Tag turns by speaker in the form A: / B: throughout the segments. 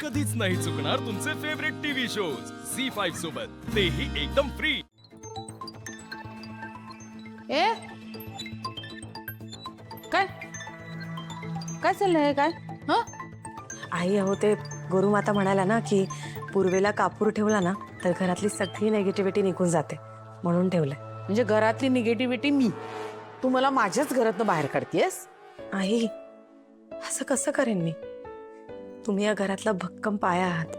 A: कधीच नाही चुकणार तुमचे फेवरेट टीव्ही शोज झी5 सोबत, तेही एकदम फ्री।
B: ए काय काय चाललंय काय? हा
C: आई अहो ते गुरुमाता म्हणाला ना की पूर्वेला कापूर ठेवला ना तर घरातली सगळी नेगेटिव्हिटी निघून जाते म्हणून ठेवलंय।
B: म्हणजे घरातली निगेटिव्हिटी मी तू मला माझ्याच घरातनं बाहेर काढतेस?
C: आई असं कसं करेन मी? तुम्ही या घरातला भक्कम पाया आहात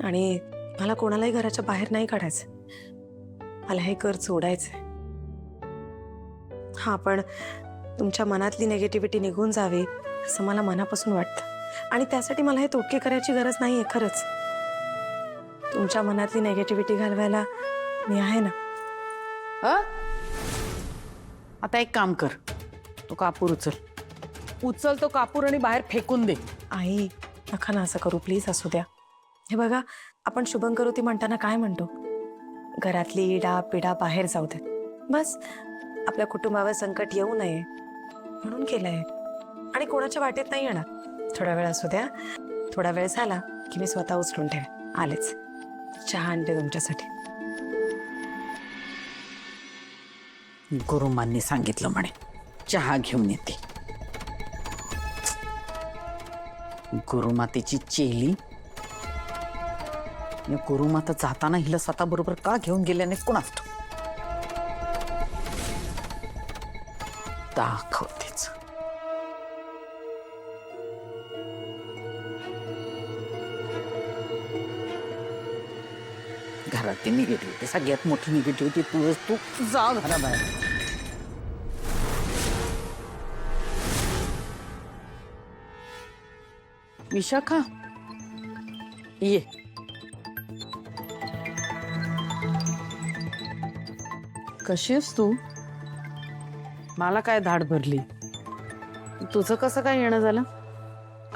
C: आणि मला कोणालाही घराच्या बाहेर नाही काढायचं। मला हे घर सोडायचंय। हा पण तुमच्या मनातली नेगेटिव्हिटी निघून जावी असं मला मनापासून वाटतं आणि त्यासाठी मला हे तोटके करायची गरज नाहीये। खरंच तुमच्या मनातली नेगेटिव्हिटी घालवायला मी आहे ना।
B: आता एक काम कर, तो कापूर उचल तो कापूर आणि बाहेर फेकून दे।
C: आई नका ना असं करू प्लीज, असू द्या। हे बघा आपण शुभंकरोती म्हणताना काय म्हणतो, घरातली इडा पिडा बाहेर जाऊ देत, बस आपल्या कुटुंबावर संकट येऊ नये म्हणून केलंय आणि कोणाच्या वाटेत नाही येणार। थोडा वेळ असू द्या, थोडा वेळ झाला की मी स्वतः उचलून ठेवेन। आलेच, चहा आणते तुमच्यासाठी।
B: गुरुमांनी सांगितलं म्हणे चहा घेऊन येते। गुरुमातेची चेली, गुरुमाता जाताना हिला स्वतः बरोबर का घेऊन गेल्याने कोणास ठाऊक। दाखवतेच। घरातली निगेटिव्हिटी, सगळ्यात मोठी निगेटिव्हिटी तू जा घराबाहेर। विशाखा ये, कशी आहेस तू? मला काय धाड भरली, तुझं कसं काय येणं झालं?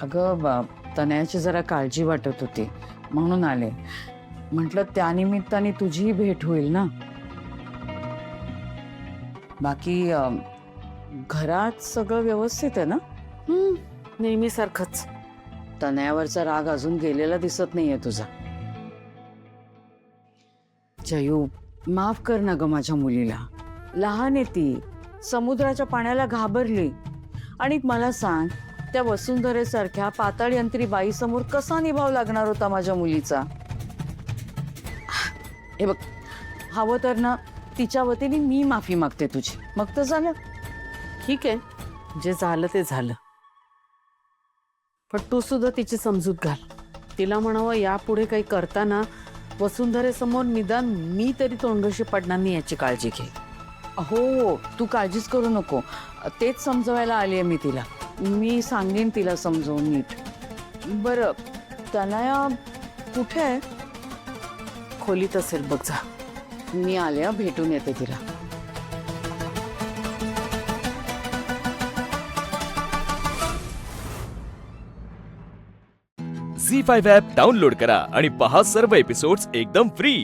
B: अगं तनयाची जरा काळजी वाटत होती म्हणून आले। म्हटलं त्यानिमित्ताने तुझीही भेट होईल ना। बाकी घरात सगळं व्यवस्थित आहे ना? नेहमीसारखंच। तनयावरचा राग अजून गेलेला दिसत नाहीये तुझा। जयू माफ कर ना ग माझ्या मुलीला, लहान आहे ती, समुद्राच्या पाण्याला घाबरली। आणि मला सांग, त्या वसुंधरेसारख्या पाताळयंत्री बाईसमोर कसा निभाव लागणार होता माझ्या मुलीचा? हे बघ, हवं तर ना तिच्या वतीने मी माफी मागते तुझी, मग तर झालं।
D: ठीक आहे, जे झालं ते झालं, पण तू सुद्धा तिची समजूत घाल। तिला म्हणावं यापुढे काही करताना वसुंधरेसमोर निदान मी तरी तोंडघशी पडणार नाही याची काळजी घे।
B: हो, तू काळजीच करू नको, तेच समजवायला आली आहे मी तिला। मी सांगेन तिला समजवून नीट। बरं तनया कुठे आहे?
D: खोलीत असेल बघ जा।
B: मी आल्या भेटून येते तिला।
A: झी5 ॲप डाउनलोड करा आणि पहा सर्व एपिसोड्स एकदम फ्री।